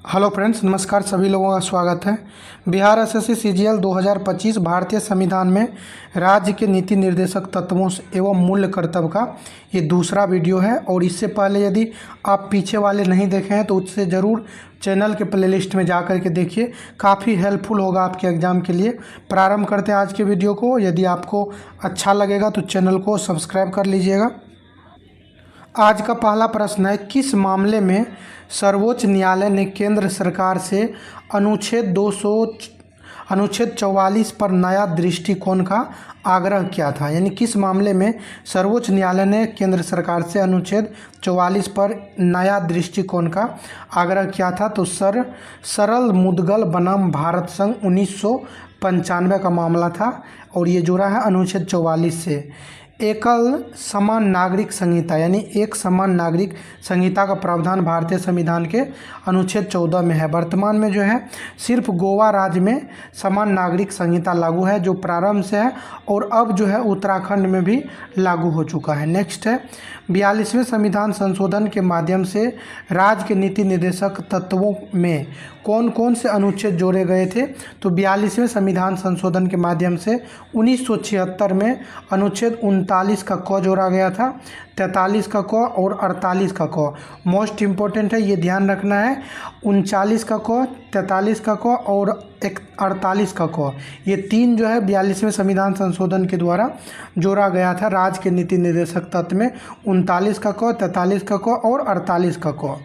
Hello friends, नमस्कार। सभी लोगों का स्वागत है। बिहार एसएससी सीजीएल 2025 भारतीय संविधान में राज्य के नीति निर्देशक तत्वों एवं मूल्य कर्तव्य का ये दूसरा वीडियो है। और इससे पहले यदि आप पीछे वाले नहीं देखे हैं तो उससे ज़रूर चैनल के प्लेलिस्ट में जा कर के देखिए, काफ़ी हेल्पफुल होगा आपके एग्ज़ाम के लिए। प्रारंभ करते हैं आज के वीडियो को। यदि आपको अच्छा लगेगा तो चैनल को सब्सक्राइब कर लीजिएगा। आज का पहला प्रश्न है, किस मामले में सर्वोच्च न्यायालय ने केंद्र सरकार से अनुच्छेद 44 पर नया दृष्टिकोण का आग्रह किया था। यानी किस मामले में सर्वोच्च न्यायालय ने केंद्र सरकार से अनुच्छेद 44 पर नया दृष्टिकोण का आग्रह किया था। तो सरल मुद्गल बनाम भारत संघ 1995 का मामला था और ये जुड़ा है अनुच्छेद 44 से। एकल समान नागरिक संहिता यानी एक समान नागरिक संहिता का प्रावधान भारतीय संविधान के अनुच्छेद 14 में है। वर्तमान में जो है सिर्फ गोवा राज्य में समान नागरिक संहिता लागू है, जो प्रारंभ से है, और अब जो है उत्तराखंड में भी लागू हो चुका है। नेक्स्ट है, 42वें संविधान संशोधन के माध्यम से राज्य के नीति निर्देशक तत्वों में कौन कौन से अनुच्छेद जोड़े गए थे। तो 42वें संविधान संशोधन के माध्यम से 1976 में अनुच्छेद 39 का क जोड़ा गया था, 43 का क और 48 का क। मोस्ट इम्पोर्टेंट है, ये ध्यान रखना है। 39 का क, 43 का क और 48 का क, ये तीन जो है 42वें संविधान संशोधन के द्वारा जोड़ा गया था राज्य के नीति निर्देशक तत्व में। 39 का क, 43 का क और 48 का क।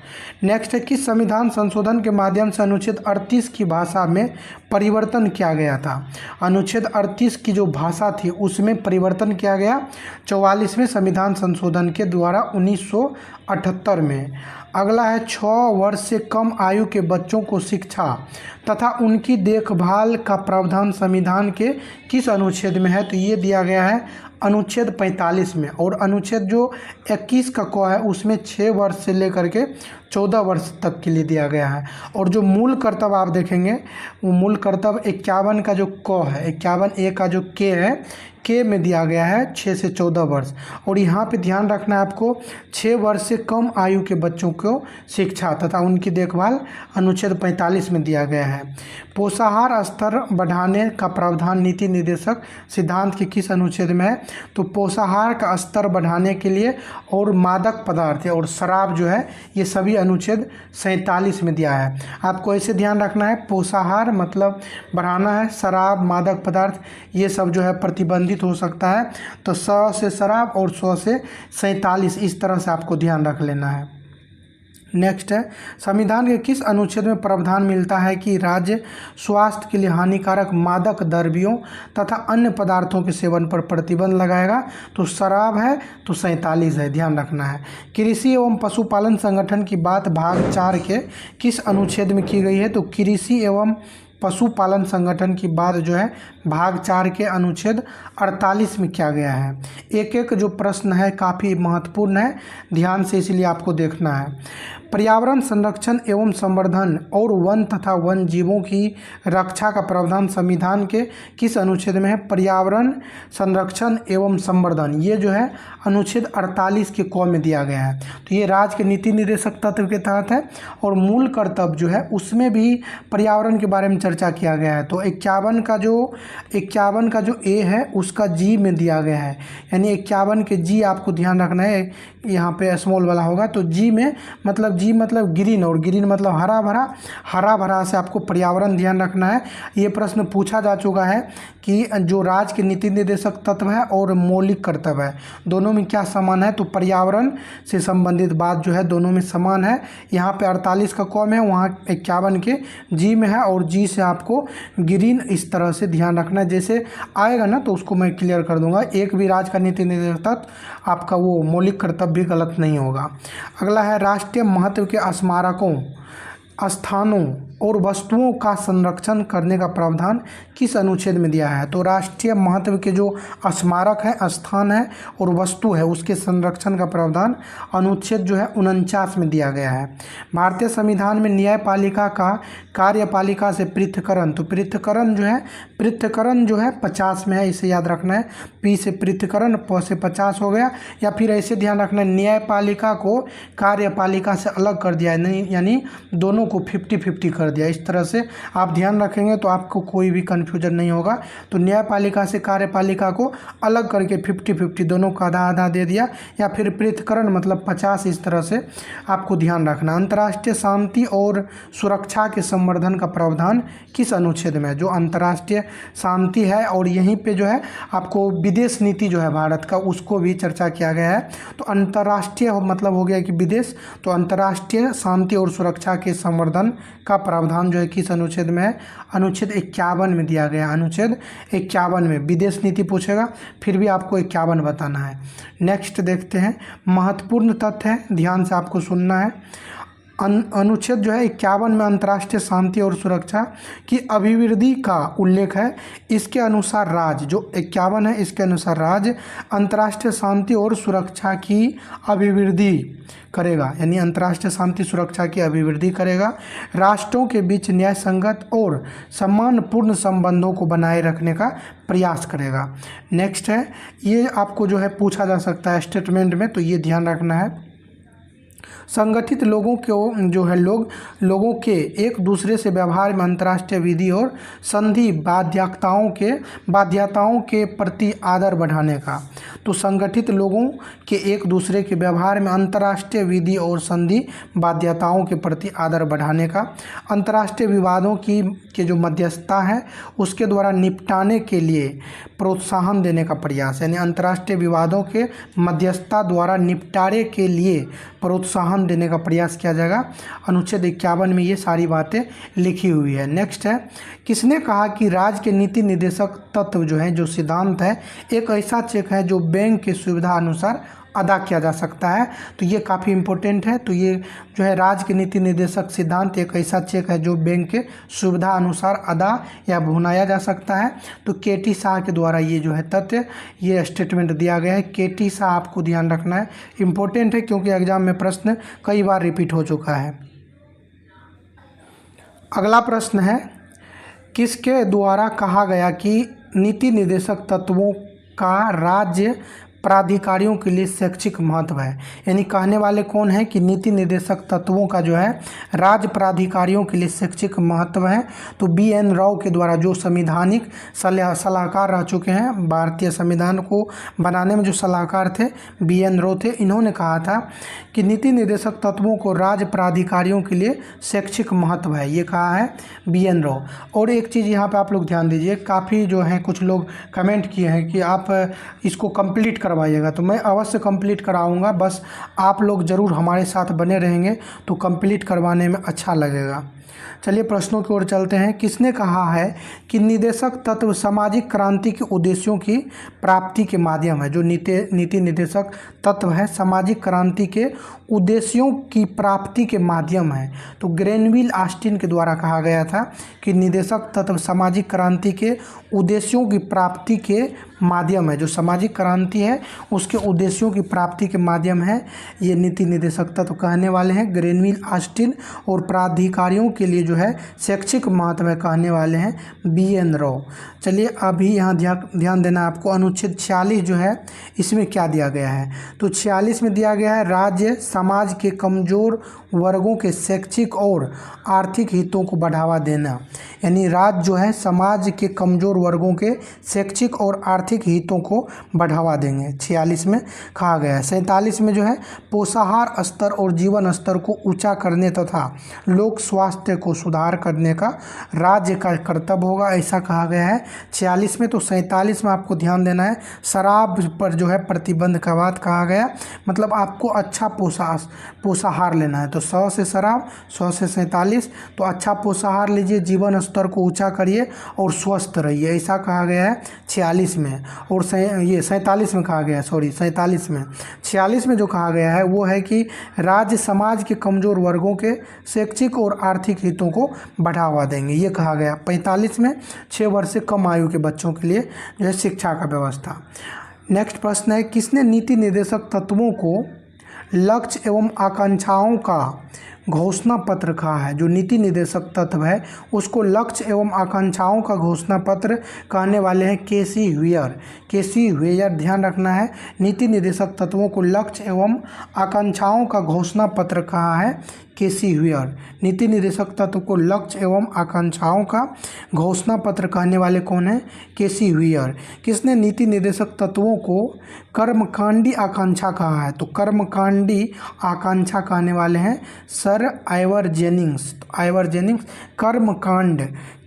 नेक्स्ट है, किस संविधान संशोधन के माध्यम से अनुच्छेद 38 की भाषा में परिवर्तन किया गया था। अनुच्छेद 38 की जो भाषा थी उसमें परिवर्तन किया गया 44वें संविधान संशोधन के द्वारा 1978 में। अगला है, 6 वर्ष से कम आयु के बच्चों को शिक्षा तथा उनकी देखभाल का प्रावधान संविधान के किस अनुच्छेद में है। तो ये दिया गया है अनुच्छेद 45 में। और अनुच्छेद जो 21 का क है उसमें 6 वर्ष से लेकर के 14 वर्ष तक के लिए दिया गया है। और जो मूल कर्तव्य आप देखेंगे, वो मूल कर्तव्य 51 का जो क है, 51A का जो के है, के में दिया गया है 6 से 14 वर्ष। और यहाँ पे ध्यान रखना है आपको, 6 वर्ष से कम आयु के बच्चों को शिक्षा तथा उनकी देखभाल अनुच्छेद 45 में दिया गया है। पोषाहार स्तर बढ़ाने का प्रावधान नीति निर्देशक सिद्धांत के किस अनुच्छेद में है। तो पोषाहार का स्तर बढ़ाने के लिए और मादक पदार्थ और शराब जो है, ये सभी अनुच्छेद 47 में दिया है। आपको ऐसे ध्यान रखना है, पोषाहार मतलब बढ़ाना है, शराब मादक पदार्थ ये सब जो है प्रतिबंधित हो सकता है। तो 100 से शराब और 100 से 47, इस तरह से आपको ध्यान रख लेना है। नेक्स्ट है, संविधान के किस अनुच्छेद में प्रावधान मिलता है कि राज्य स्वास्थ्य के लिए हानिकारक मादक द्रव्यों तथा अन्य पदार्थों के सेवन पर प्रतिबंध लगाएगा। तो शराब है, तो 47 है, ध्यान रखना है। कृषि एवं पशुपालन संगठन की बात भाग 4 के किस अनुच्छेद में की गई है। तो कृषि एवं पशुपालन संगठन की बात जो है भाग 4 के अनुच्छेद 48 में किया गया है। एक एक जो प्रश्न है काफ़ी महत्वपूर्ण है, ध्यान से इसलिए आपको देखना है। पर्यावरण संरक्षण एवं संवर्धन और वन तथा वन जीवों की रक्षा का प्रावधान संविधान के किस अनुच्छेद में है। पर्यावरण संरक्षण एवं संवर्धन ये जो है अनुच्छेद 48 के क में दिया गया है। तो ये राज्य के नीति निर्देशक तत्व के तहत है। और मूल कर्तव्य जो है उसमें भी पर्यावरण के बारे में चर्चा किया गया है। तो 51 का जो ए है उसका जी में दिया गया है। यानी 51 के जी आपको ध्यान रखना है, यहाँ पे स्मॉल वाला होगा। तो जी में मतलब जी मतलब ग्रीन, और ग्रीन मतलब हरा भरा, हरा भरा से आपको पर्यावरण ध्यान रखना है। ये प्रश्न पूछा जा चुका है कि जो राज्य के नीति निर्देशक तत्व है और मौलिक कर्तव्य है दोनों में क्या समान है। तो पर्यावरण से संबंधित बात जो है दोनों में समान है। यहाँ पे 48 का क में है, वहाँ 51 के जी में है, और जी से आपको ग्रीन इस तरह से ध्यान रखना है। जैसे आएगा ना तो उसको मैं क्लियर कर दूंगा। एक भी राज्य का नीति निर्देशक तत्व आपका वो मौलिक कर्तव्य भी गलत नहीं होगा। अगला है, राष्ट्रीय महत्व के स्मारकों स्थानों और वस्तुओं का संरक्षण करने का प्रावधान किस अनुच्छेद में दिया है। तो राष्ट्रीय महत्व के जो स्मारक है, स्थान है और वस्तु है, उसके संरक्षण का प्रावधान अनुच्छेद जो है 49 में दिया गया है। भारतीय संविधान में न्यायपालिका का कार्यपालिका से पृथक्करण, तो पृथक्करण जो है 50 में है, इसे याद रखना है। पी से पृथक्करण, प से 50 हो गया। या फिर ऐसे ध्यान रखना है, न्यायपालिका को कार्यपालिका से अलग कर दिया है, नहीं यानी दोनों दोनों को 50-50 कर दिया। इस तरह से आप ध्यान रखेंगे तो आपको कोई भी कन्फ्यूजन नहीं होगा। तो न्यायपालिका से कार्यपालिका को अलग करके 50-50 दोनों का आधा आधा दे दिया, या फिर पृथक्करण मतलब 50, इस तरह से आपको ध्यान रखना। अंतर्राष्ट्रीय शांति और सुरक्षा के संवर्धन का प्रावधान किस अनुच्छेद में है? जो अंतर्राष्ट्रीय शांति है और यहीं पे जो है आपको विदेश नीति जो है भारत का, उसको भी चर्चा किया गया है। तो अंतर्राष्ट्रीय मतलब हो गया कि विदेश, तो अंतर्राष्ट्रीय शांति और सुरक्षा के संवर्धन का प्रावधान जो है किस अनुच्छेद में है? अनुच्छेद 51 में दिया गया। अनुच्छेद 51 में विदेश नीति पूछेगा, फिर भी आपको 51 बताना है। नेक्स्ट देखते हैं, महत्वपूर्ण तथ्य है, ध्यान से आपको सुनना है। अनुच्छेद जो है 51 में अंतर्राष्ट्रीय शांति और सुरक्षा की अभिवृद्धि का उल्लेख है। इसके अनुसार राज्य, जो 51 है इसके अनुसार राज्य अंतर्राष्ट्रीय शांति और सुरक्षा की अभिवृद्धि करेगा, यानी अंतर्राष्ट्रीय शांति सुरक्षा की अभिवृद्धि करेगा। राष्ट्रों के बीच न्याय संगत और सम्मानपूर्ण संबंधों को बनाए रखने का प्रयास करेगा। नेक्स्ट है, ये आपको जो है पूछा जा सकता है स्टेटमेंट में, तो ये ध्यान रखना है। संगठित लोगों को जो है लोगों के एक दूसरे से व्यवहार में अंतर्राष्ट्रीय विधि और संधि बाध्यताओं के प्रति आदर बढ़ाने का। तो संगठित लोगों के एक दूसरे के व्यवहार में अंतर्राष्ट्रीय विधि और संधि बाध्यताओं के प्रति आदर बढ़ाने का। अंतर्राष्ट्रीय विवादों के जो मध्यस्थता है उसके द्वारा निपटाने के लिए प्रोत्साहन देने का प्रयास, यानी अंतर्राष्ट्रीय विवादों के मध्यस्थता द्वारा निपटारे के लिए प्रोत्साहन देने का प्रयास किया जाएगा। अनुच्छेद 51 में ये सारी बातें लिखी हुई है। नेक्स्ट है, किसने कहा कि राज्य के नीति निर्देशक तत्व जो है, जो सिद्धांत है, एक ऐसा चेक है जो बैंक की सुविधा अनुसार अदा किया जा सकता है। तो ये काफ़ी इम्पोर्टेंट है। तो ये जो है राज्य के नीति निर्देशक सिद्धांत एक ऐसा चेक है जो बैंक के सुविधा अनुसार अदा या भुनाया जा सकता है। तो केटी शाह के द्वारा ये जो है तथ्य, ये स्टेटमेंट दिया गया है। केटी शाह आपको ध्यान रखना है, इम्पोर्टेंट है क्योंकि एग्जाम में प्रश्न कई बार रिपीट हो चुका है। अगला प्रश्न है, किसके द्वारा कहा गया कि नीति निर्देशक तत्वों का राज्य प्राधिकारियों के लिए शैक्षिक महत्व है? यानी कहने वाले कौन है कि नीति निर्देशक तत्वों का जो है राज्य प्राधिकारियों के लिए शैक्षिक महत्व है? तो BN राव के द्वारा, जो संवैधानिक सलाहकार रह चुके हैं, भारतीय संविधान को बनाने में जो सलाहकार थे BN राव थे, इन्होंने कहा था कि नीति निर्देशक तत्वों को राज्य प्राधिकारियों के लिए शैक्षिक महत्व है। ये कहा है BN राव। और एक चीज़ यहाँ पे आप लोग ध्यान दीजिए, काफ़ी जो है कुछ लोग कमेंट किए हैं कि आप इसको कंप्लीट करवाइएगा, तो मैं अवश्य कंप्लीट कराऊंगा। बस आप लोग ज़रूर हमारे साथ बने रहेंगे तो कंप्लीट करवाने में अच्छा लगेगा। चलिए प्रश्नों की ओर चलते हैं। किसने कहा है कि निर्देशक तत्व सामाजिक क्रांति के उद्देश्यों की प्राप्ति के माध्यम है? जो नीति निर्देशक तत्व है सामाजिक क्रांति के उद्देश्यों की प्राप्ति के माध्यम है। तो ग्रेनविल ऑस्टिन के द्वारा कहा गया था कि निर्देशक तत्व सामाजिक क्रांति के उद्देश्यों की प्राप्ति के माध्यम है। जो सामाजिक क्रांति है उसके उद्देश्यों की प्राप्ति के माध्यम है, ये नीति निर्देशक तत्व कहने वाले हैं ग्रेनविल ऑस्टिन। और प्राधिकारियों के लिए जो है शैक्षिक महत्व है कहने वाले हैं BN राव। चलिए अभी यहाँ ध्यान देना आपको। अनुच्छेद 46 जो है इसमें क्या दिया गया है? तो 46 में दिया गया है राज्य समाज के कमज़ोर वर्गों के शैक्षिक और आर्थिक हितों को बढ़ावा देना। यानी राज्य जो है समाज के कमज़ोर वर्गों के शैक्षिक और आर्थिक हितों को बढ़ावा देंगे, 46 में कहा गया है। 47 में जो है पोषाहार स्तर और जीवन स्तर को ऊंचा करने तथा लोक स्वास्थ्य को सुधार करने का राज्य का कर्तव्य होगा, ऐसा कहा गया है 46 में। तो 47 में आपको ध्यान देना है, शराब पर जो है प्रतिबंध का बात कहा गया, मतलब आपको अच्छा पोषाहार लेना है। तो 100 से शराब, 100 से 47। तो अच्छा पोषाहार लीजिए, जीवन स्तर को ऊंचा करिए और स्वस्थ रहिए, ऐसा कहा गया है 46 में। और ये 47 में कहा गया है, 47 में। 46 में जो कहा गया है वो है कि राज्य समाज के कमज़ोर वर्गों के शैक्षिक और आर्थिक हितों को बढ़ावा देंगे, ये कहा गया। 45 में 6 वर्ष से कम आयु के बच्चों के लिए जो है शिक्षा का व्यवस्था। नेक्स्ट प्रश्न है, किसने नीति निर्देशक तत्वों को लक्ष्य एवं आकांक्षाओं का घोषणा पत्र कहा है? जो नीति निर्देशक तत्व है उसको लक्ष्य एवं आकांक्षाओं का घोषणा पत्र कहने वाले हैं केसी व्हेयर। ध्यान रखना है, नीति निर्देशक तत्वों को लक्ष्य एवं आकांक्षाओं का घोषणा पत्र कहा है केसी हुयर। नीति निदेशक तत्व को लक्ष्य एवं आकांक्षाओं का घोषणा पत्र कहने वाले कौन है? केसी हुयर। किसने नीति निदेशक तत्वों को कर्मकांडी आकांक्षा कहा है? तो कर्मकांडी आकांक्षा कहने वाले हैं sir Ivor Jennings. Ivor Jennings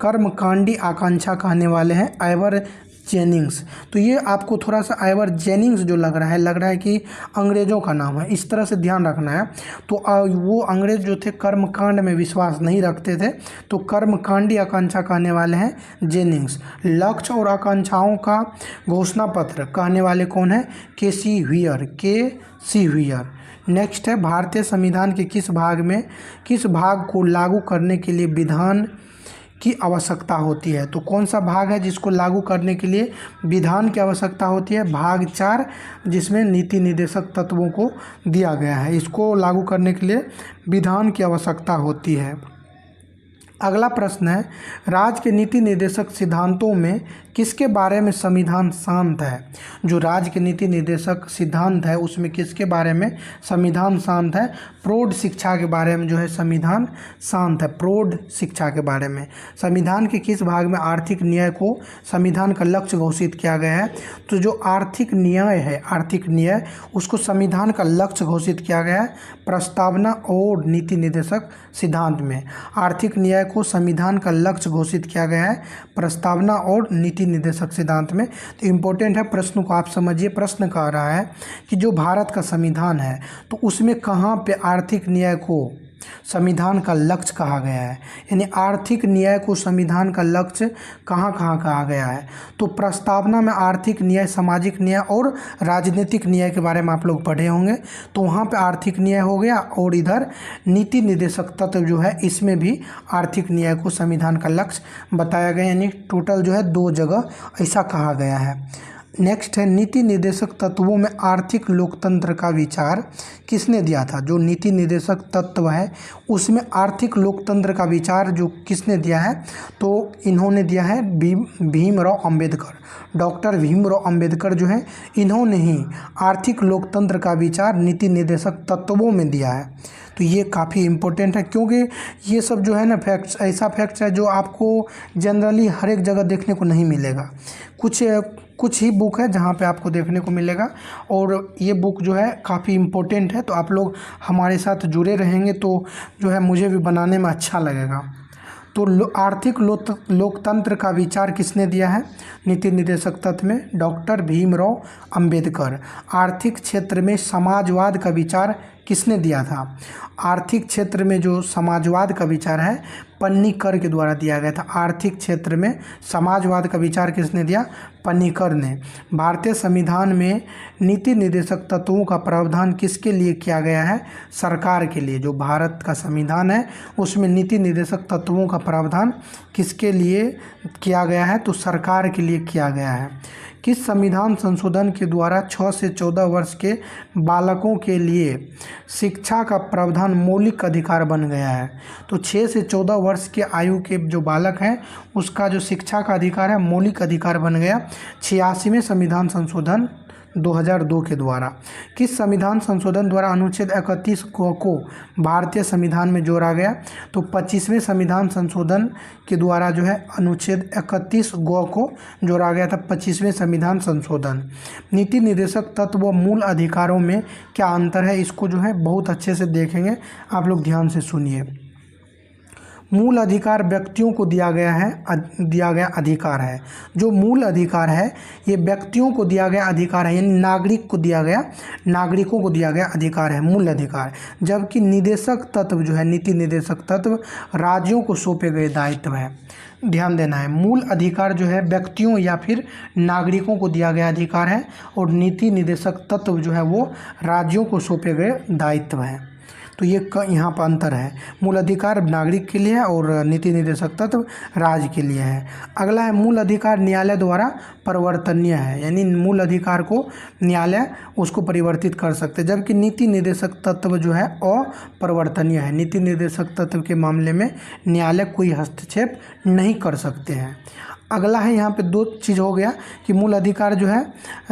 कर्मकांडी आकांक्षा कहने वाले हैं आइवर जेनिंग्स। तो ये आपको थोड़ा सा आइवर जेनिंग्स जो लग रहा है कि अंग्रेज़ों का नाम है, इस तरह से ध्यान रखना है। तो वो अंग्रेज़ जो थे कर्मकांड में विश्वास नहीं रखते थे, तो कर्मकांडी आकांक्षा कहने वाले हैं जेनिंग्स। लक्ष्य और आकांक्षाओं का घोषणा पत्र कहने वाले कौन है? केसी हुयर। नेक्स्ट है, भारतीय संविधान के किस भाग को लागू करने के लिए विधान की आवश्यकता होती है? तो कौन सा भाग है जिसको लागू करने के लिए विधान की आवश्यकता होती है? भाग 4, जिसमें नीति निदेशक तत्वों को दिया गया है। इसको लागू करने के लिए विधान की आवश्यकता होती है। अगला प्रश्न है, राज्य के नीति निर्देशक सिद्धांतों में किसके बारे में संविधान शांत है? जो राज्य के नीति निर्देशक सिद्धांत है उसमें किसके बारे में संविधान शांत है? प्रौढ़ शिक्षा के बारे में जो है संविधान शांत है, प्रौढ़ शिक्षा के बारे में। संविधान के किस भाग में आर्थिक न्याय को संविधान का लक्ष्य घोषित किया गया है? तो जो आर्थिक न्याय उसको संविधान का लक्ष्य घोषित किया गया है प्रस्तावना और नीति निर्देशक सिद्धांत में। आर्थिक न्याय को संविधान का लक्ष्य घोषित किया गया है प्रस्तावना और नीति निर्देशक सिद्धांत में। तो इम्पोर्टेंट है, प्रश्न को आप समझिए। प्रश्न कह रहा है कि जो भारत का संविधान है तो उसमें कहाँ पे आर्थिक न्याय को संविधान का लक्ष्य कहा गया है, यानी आर्थिक न्याय को संविधान का लक्ष्य कहाँ कहा गया है? तो प्रस्तावना में आर्थिक न्याय, सामाजिक न्याय और राजनीतिक न्याय के बारे में आप लोग पढ़े होंगे, तो वहाँ पे आर्थिक न्याय हो गया। और इधर नीति निर्देशक तत्व जो है इसमें भी आर्थिक न्याय को संविधान का लक्ष्य बताया गया, यानी टोटल जो है 2 जगह ऐसा कहा गया है। नेक्स्ट है, नीति निर्देशक तत्वों में आर्थिक लोकतंत्र का विचार किसने दिया था? जो नीति निर्देशक तत्व है उसमें आर्थिक लोकतंत्र का विचार जो किसने दिया है? तो इन्होंने दिया है भीमराव अंबेडकर। डॉक्टर भीमराव अंबेडकर जो है इन्होंने ही आर्थिक लोकतंत्र का विचार नीति निर्देशक तत्वों में दिया है। तो ये काफ़ी इम्पोर्टेंट है, क्योंकि ये सब जो है ना फैक्ट्स, ऐसा फैक्ट्स है जो आपको जनरली हर एक जगह देखने को नहीं मिलेगा। कुछ ही बुक है जहाँ पे आपको देखने को मिलेगा, और ये बुक जो है काफ़ी इम्पोर्टेंट है। तो आप लोग हमारे साथ जुड़े रहेंगे तो जो है मुझे भी बनाने में अच्छा लगेगा। तो आर्थिक लोकतंत्र का विचार किसने दिया है नीति निर्देशक तत्व में? डॉक्टर भीमराव अंबेडकर। आर्थिक क्षेत्र में समाजवाद का विचार किसने दिया था? आर्थिक क्षेत्र में जो समाजवाद का विचार है पन्नीकर के द्वारा दिया गया था। आर्थिक क्षेत्र में समाजवाद का विचार किसने दिया? पन्नीकर ने। भारतीय संविधान में नीति निर्देशक तत्वों का प्रावधान किसके लिए किया गया है? सरकार के लिए। जो भारत का संविधान है उसमें नीति निर्देशक तत्वों का प्रावधान किसके लिए किया गया है? तो सरकार के लिए किया गया है। किस संविधान संशोधन के द्वारा 6 से 14 वर्ष के बालकों के लिए शिक्षा का प्रावधान मौलिक अधिकार बन गया है? तो 6 से 14 वर्ष के आयु के जो बालक हैं उसका जो शिक्षा का अधिकार है मौलिक अधिकार बन गया 86वें संविधान संशोधन 2002 के द्वारा। किस संविधान संशोधन द्वारा अनुच्छेद 31 को भारतीय संविधान में जोड़ा गया? तो 25वें संविधान संशोधन के द्वारा जो है अनुच्छेद 31 को जोड़ा गया था, 25वें संविधान संशोधन। नीति निर्देशक तत्व व मूल अधिकारों में क्या अंतर है? इसको जो है बहुत अच्छे से देखेंगे, आप लोग ध्यान से सुनिए। मूल अधिकार व्यक्तियों को दिया गया अधिकार है। जो मूल अधिकार है ये व्यक्तियों को दिया गया अधिकार है, यानी नागरिकों को दिया गया अधिकार है मूल अधिकार। जबकि निदेशक तत्व जो है नीति निर्देशक तत्व राज्यों को सौंपे गए दायित्व है। ध्यान देना है, मूल अधिकार जो है व्यक्तियों या फिर नागरिकों को दिया गया अधिकार है, और नीति निर्देशक तत्व जो है वो राज्यों को सौंपे गए दायित्व है। तो ये यहाँ पर अंतर है, मूल अधिकार नागरिक के लिए है और नीति निर्देशक तत्व राज्य के लिए है। अगला है, मूल अधिकार न्यायालय द्वारा परिवर्तनीय है, यानी मूल अधिकार को न्यायालय उसको परिवर्तित कर सकते हैं, जबकि नीति निर्देशक तत्व जो है अपरिवर्तनीय है। नीति निर्देशक तत्व के मामले में न्यायालय कोई हस्तक्षेप नहीं कर सकते हैं। अगला है यहाँ पे दो चीज़ हो गया कि मूल अधिकार जो है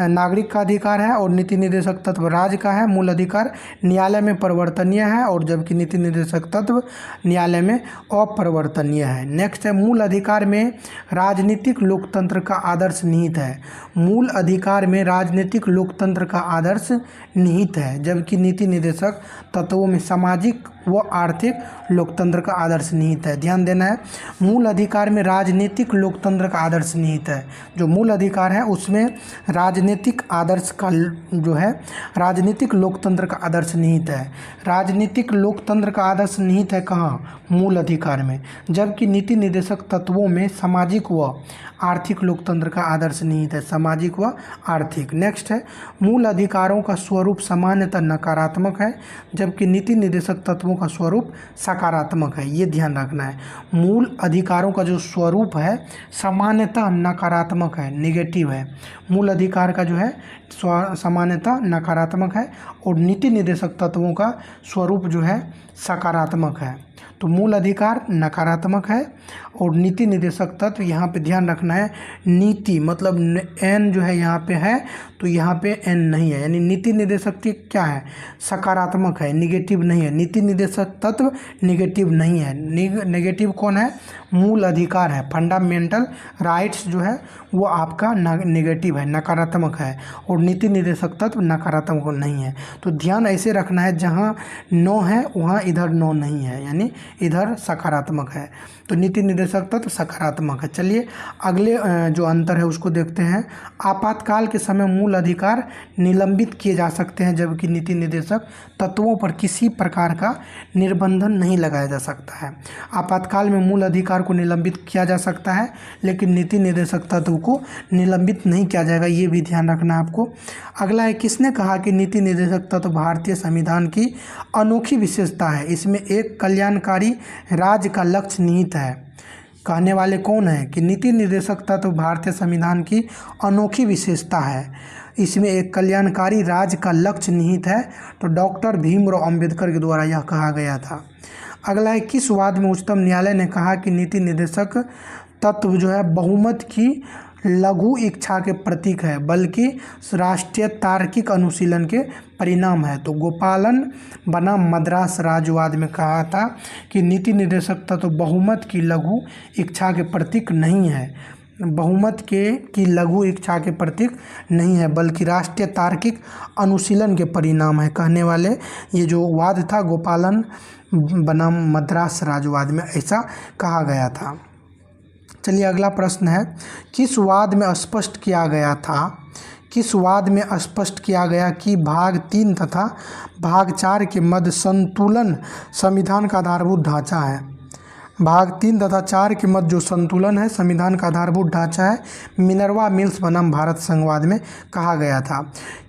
नागरिक का अधिकार है और नीति निर्देशक तत्व राज्य का है। मूल अधिकार न्यायालय में परिवर्तनीय है और जबकि नीति निर्देशक तत्व न्यायालय में अपरिवर्तनीय है। नेक्स्ट है मूल अधिकार में राजनीतिक लोकतंत्र का आदर्श निहित है। मूल अधिकार में राजनीतिक लोकतंत्र का आदर्श निहित है, जबकि नीति निर्देशक तत्वों में सामाजिक व आर्थिक लोकतंत्र का आदर्श निहित है। ध्यान देना है, मूल अधिकार में राजनीतिक लोकतंत्र का आदर्श निहित है। जो मूल अधिकार है उसमें राजनीतिक आदर्श का जो है राजनीतिक लोकतंत्र का आदर्श निहित है। राजनीतिक लोकतंत्र का आदर्श निहित है कहाँ? मूल अधिकार में। जबकि नीति निर्देशक तत्वों में सामाजिक व आर्थिक लोकतंत्र का आदर्श निहित है, सामाजिक व आर्थिक। नेक्स्ट है मूल अधिकारों का स्वरूप सामान्यतः नकारात्मक है, जबकि नीति निर्देशक तत्वों का स्वरूप सकारात्मक है। ये ध्यान रखना है, मूल अधिकारों का जो स्वरूप है सामान्यतः नकारात्मक है, नेगेटिव है। मूल अधिकार का जो है सामान्यतः नकारात्मक है और नीति निर्देशक तत्वों का स्वरूप जो है सकारात्मक है। तो मूल अधिकार नकारात्मक है और नीति निर्देशक तत्व, यहाँ पे ध्यान रखना है, नीति मतलब एन जो है यहाँ पे है तो यहाँ पे एन नहीं है, यानी नीति निर्देशक क्या है? सकारात्मक है, निगेटिव नहीं है। नीति निर्देशक तत्व निगेटिव नहीं है। नेगेटिव कौन है? मूल अधिकार है, फंडामेंटल राइट्स जो है वो आपका नेगेटिव है, नकारात्मक है और नीति निर्देशक तत्व नकारात्मक नहीं है। तो ध्यान ऐसे रखना है, जहाँ नो है वहाँ इधर नो नहीं है, यानी इधर सकारात्मक है। तो नीति निर्देशक तत्व सकारात्मक है। चलिए अगले जो अंतर है उसको देखते हैं। आपातकाल के समय मूल अधिकार निलंबित किए जा सकते हैं, जबकि नीति निर्देशक तत्वों पर किसी प्रकार का निर्बंधन नहीं लगाया जा सकता है। आपातकाल में मूल अधिकार को निलंबित किया जा सकता है, लेकिन नीति निर्देशक तत्व को निलंबित नहीं किया जाएगा, ये भी ध्यान रखना है आपको। अगला है, किसने कहा कि नीति निर्देशक तत्व भारतीय संविधान की अनोखी विशेषता है? इसमें एक कल्याणकारी राज्य का लक्ष्य निहित है। कहने वाले कौन है कि नीति निर्देशक तत्व भारतीय संविधान की अनोखी विशेषता है, इसमें एक कल्याणकारी राज्य का लक्ष्य निहित है। तो डॉक्टर भीमराव अंबेडकर के द्वारा यह कहा गया था। अगला है, किस वाद में उच्चतम न्यायालय ने कहा कि नीति निर्देशक तत्व जो है बहुमत की लघु इच्छा के प्रतीक है, बल्कि राष्ट्रीय तार्किक अनुशीलन के परिणाम है? तो गोपालन बनाम मद्रास राज्यवाद में कहा था कि नीति निर्देशक तत्व बहुमत की लघु इच्छा के प्रतीक नहीं है, बहुमत की लघु इच्छा के प्रतीक नहीं है, बल्कि राष्ट्रीय तार्किक अनुशीलन के परिणाम है। कहने वाले ये जो वाद था गोपालन बनाम मद्रास राज्यवाद में ऐसा कहा गया था। चलिए अगला प्रश्न है, किस वाद में स्पष्ट किया गया था, किस वाद में स्पष्ट किया गया कि भाग 3 तथा भाग 4 के मध्य संतुलन संविधान का आधारभूत ढांचा है? भाग 3 तथा 4 के मध्य जो संतुलन है संविधान का आधारभूत ढांचा है, मिनर्वा मिल्स बनाम भारत संघवाद में कहा गया था।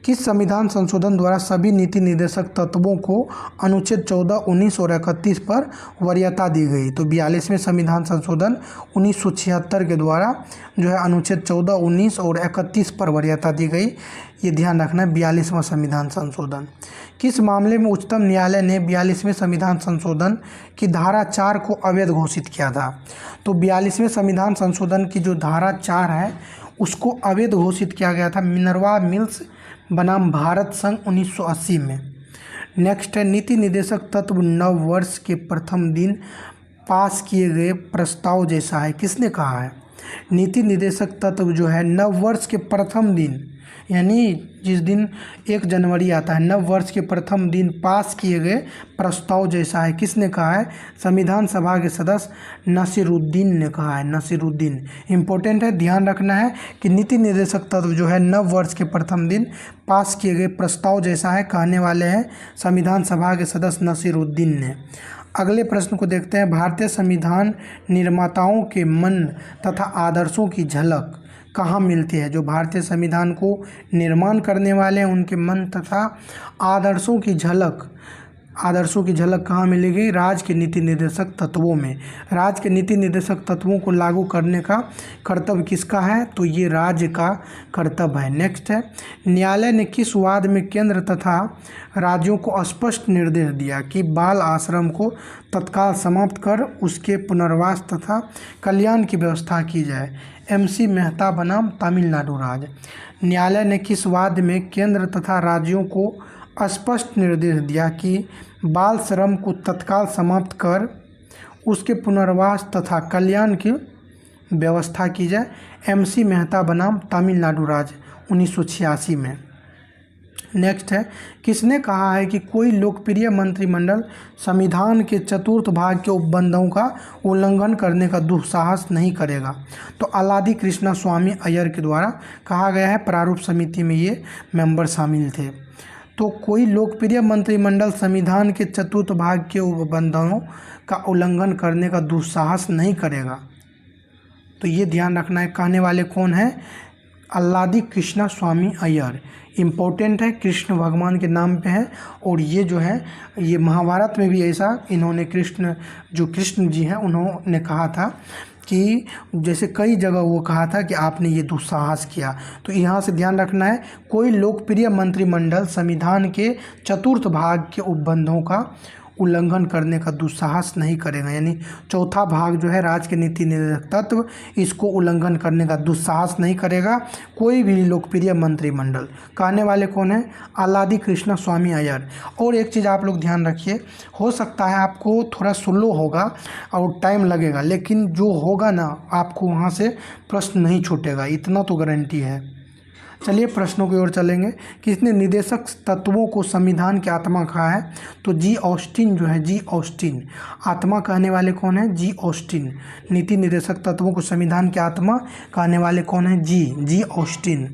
किस संविधान संशोधन द्वारा सभी नीति निर्देशक तत्वों को अनुच्छेद 14, 19 और 31 पर वरीयता दी गई? तो 42वें संविधान संशोधन 1976 के द्वारा जो है अनुच्छेद 14, 19 और 31 पर वरीयता दी गई। ये ध्यान रखना है, 42वां संविधान संशोधन। किस मामले में उच्चतम न्यायालय ने 42वें संविधान संशोधन की धारा 4 को अवैध घोषित किया था? तो 42वें संविधान संशोधन की जो धारा 4 है उसको अवैध घोषित किया गया था मिनर्वा मिल्स बनाम भारत संघ 1980 में। नेक्स्ट है, नीति निर्देशक तत्व नव वर्ष के प्रथम दिन पास किए गए प्रस्ताव जैसा है, किसने कहा है? नीति निर्देशक तत्व जो है नव वर्ष के प्रथम दिन, यानी जिस दिन 1 जनवरी आता है, नव वर्ष के प्रथम दिन पास किए गए प्रस्ताव जैसा है, किसने कहा है? संविधान सभा के सदस्य नसीरुद्दीन ने कहा है, नसीरुद्दीन। इम्पोर्टेंट है, ध्यान रखना है कि नीति निर्देशक तत्व जो है नव वर्ष के प्रथम दिन पास किए गए प्रस्ताव जैसा है, कहने वाले हैं संविधान सभा के सदस्य नसीरुद्दीन ने। अगले प्रश्न को देखते हैं, भारतीय संविधान निर्माताओं के मन तथा आदर्शों की झलक कहाँ मिलती है? जो भारतीय संविधान को निर्माण करने वाले हैं उनके मन तथा आदर्शों की झलक आदर्शों की झलक कहाँ मिलेगी? राज्य के नीति निर्देशक तत्वों में। राज्य के नीति निर्देशक तत्वों को लागू करने का कर्तव्य किसका है? तो ये राज्य का कर्तव्य है। नेक्स्ट है, न्यायालय ने किस वाद में केंद्र तथा राज्यों को स्पष्ट निर्देश दिया कि बाल आश्रम को तत्काल समाप्त कर उसके पुनर्वास तथा कल्याण की व्यवस्था की जाए? MC मेहता बनाम तमिलनाडु राज्य। न्यायालय ने किस वाद में केंद्र तथा राज्यों को स्पष्ट निर्देश दिया कि बाल श्रम को तत्काल समाप्त कर उसके पुनर्वास तथा कल्याण की व्यवस्था की जाए? MC मेहता बनाम तमिलनाडु राज्य 1986 में। नेक्स्ट है, किसने कहा है कि कोई लोकप्रिय मंत्रिमंडल संविधान के चतुर्थ भाग के उपबंधों का उल्लंघन करने का दुस्साहस नहीं करेगा? तो अलादी कृष्णा स्वामी अय्यर के द्वारा कहा गया है। प्रारूप समिति में ये मेंबर शामिल थे। तो कोई लोकप्रिय मंत्रिमंडल संविधान के चतुर्थ भाग के उपबंधों का उल्लंघन करने का दुस्साहस नहीं करेगा। तो ये ध्यान रखना है। कहने वाले कौन है? अल्लादी कृष्णा स्वामी अय्यर। इम्पोर्टेंट है, कृष्ण भगवान के नाम पे है। और ये जो है ये महाभारत में भी ऐसा इन्होंने कृष्ण जी हैं उन्होंने कहा था कि जैसे कई जगह वो कहा था कि आपने ये दुस्साहस किया। तो यहाँ से ध्यान रखना है, कोई लोकप्रिय मंत्रिमंडल संविधान के चतुर्थ भाग के उपबंधों का उल्लंघन करने का दुस्साहस नहीं करेगा। यानी चौथा भाग जो है राज्य के नीति निर्देशक तत्व, इसको उल्लंघन करने का दुस्साहस नहीं करेगा कोई भी लोकप्रिय मंत्रिमंडल। कहने वाले कौन है? अलादी कृष्णा स्वामी अय्यर। और एक चीज़ आप लोग ध्यान रखिए, हो सकता है आपको थोड़ा स्लो होगा और टाइम लगेगा, लेकिन जो होगा ना आपको वहाँ से प्रश्न नहीं छूटेगा, इतना तो गारंटी है। चलिए प्रश्नों की ओर चलेंगे। किसने निदेशक तत्वों को संविधान की आत्मा कहा है? तो जी ऑस्टिन जो है, जी ऑस्टिन। आत्मा कहने वाले कौन है? जी ऑस्टिन। नीति निर्देशक तत्वों को संविधान की आत्मा कहने वाले कौन है? जी ऑस्टिन।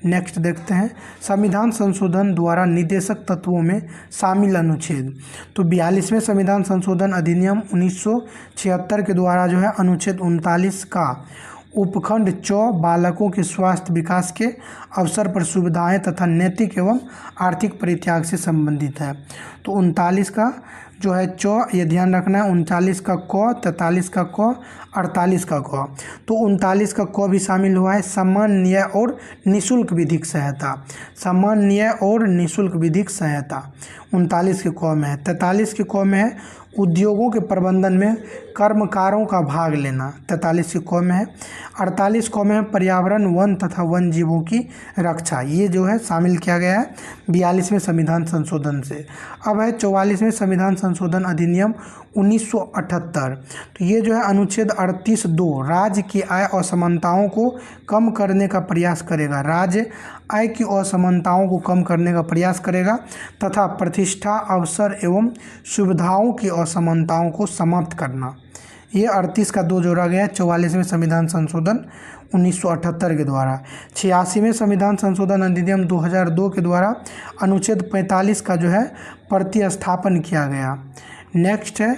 नेक्स्ट देखते हैं, संविधान संशोधन द्वारा निदेशक तत्वों में शामिल अनुच्छेद। तो 42वें संविधान संशोधन अधिनियम 1976 के द्वारा जो है अनुच्छेद 39 का उपखंड 4 बालकों के स्वास्थ्य विकास के अवसर पर सुविधाएं तथा नैतिक एवं आर्थिक परित्याग से संबंधित है। तो 39 का जो है 4, ये ध्यान रखना है। 39 का क, 43 का क, 48 का क। तो 39 का क भी शामिल हुआ है, समान न्याय और निःशुल्क विधिक सहायता। समान न्याय और निःशुल्क विधिक सहायता 39 के क में है। 43 के क में है उद्योगों के प्रबंधन में कर्मकारों का भाग लेना, 43 के क में है। 48 क में है पर्यावरण, वन तथा वन जीवों की रक्षा। ये जो है शामिल किया गया है 42वें संविधान संशोधन से। अब है 44वें संविधान संशोधन अधिनियम 1978। तो ये जो है अनुच्छेद 38(2) राज्य की आय असमानताओं को कम करने का प्रयास करेगा। राज्य आय की असमानताओं को कम करने का प्रयास करेगा तथा प्रतिष्ठा, अवसर एवं सुविधाओं की असमानताओं को समाप्त करना। ये 38 का 2 जोड़ा गया 44वें संविधान संशोधन 1978 के द्वारा। 86वें संविधान संशोधन अधिनियम 2002 के द्वारा अनुच्छेद 45 का जो है प्रतिस्थापन किया गया। नेक्स्ट है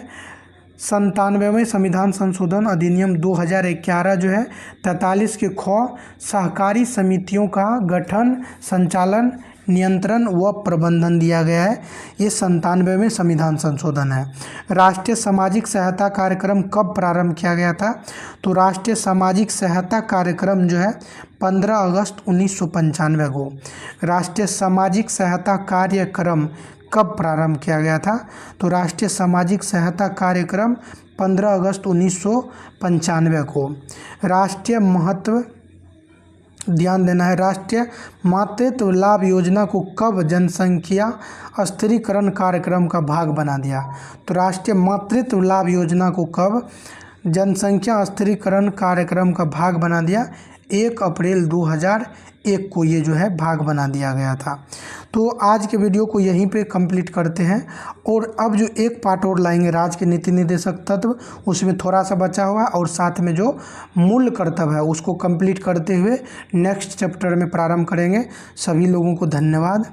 97वें संविधान संशोधन अधिनियम 2011 जो है 43 के ख सहकारी समितियों का गठन, संचालन, नियंत्रण व प्रबंधन दिया गया है। ये 97वें संविधान संशोधन है। राष्ट्रीय सामाजिक सहायता कार्यक्रम कब प्रारंभ किया गया था? तो राष्ट्रीय सामाजिक सहायता कार्यक्रम जो है 15 अगस्त 1995 को। राष्ट्रीय सामाजिक सहायता कार्यक्रम कब प्रारंभ किया गया था? तो राष्ट्रीय सामाजिक सहायता कार्यक्रम 15 अगस्त 1995 को। राष्ट्रीय महत्व ध्यान देना है, राष्ट्रीय मातृत्व लाभ योजना को कब जनसंख्या स्थिरीकरण कार्यक्रम का भाग बना दिया? तो राष्ट्रीय मातृत्व लाभ योजना को कब जनसंख्या स्थिरीकरण कार्यक्रम का भाग बना दिया? 1 अप्रैल 2001 को ये जो है भाग बना दिया गया था। तो आज के वीडियो को यहीं पे कंप्लीट करते हैं और अब जो एक पार्ट और लाएंगे राज्य के नीति निर्देशक तत्व, उसमें थोड़ा सा बचा हुआ है और साथ में जो मूल कर्तव्य है उसको कंप्लीट करते हुए नेक्स्ट चैप्टर में प्रारंभ करेंगे। सभी लोगों को धन्यवाद।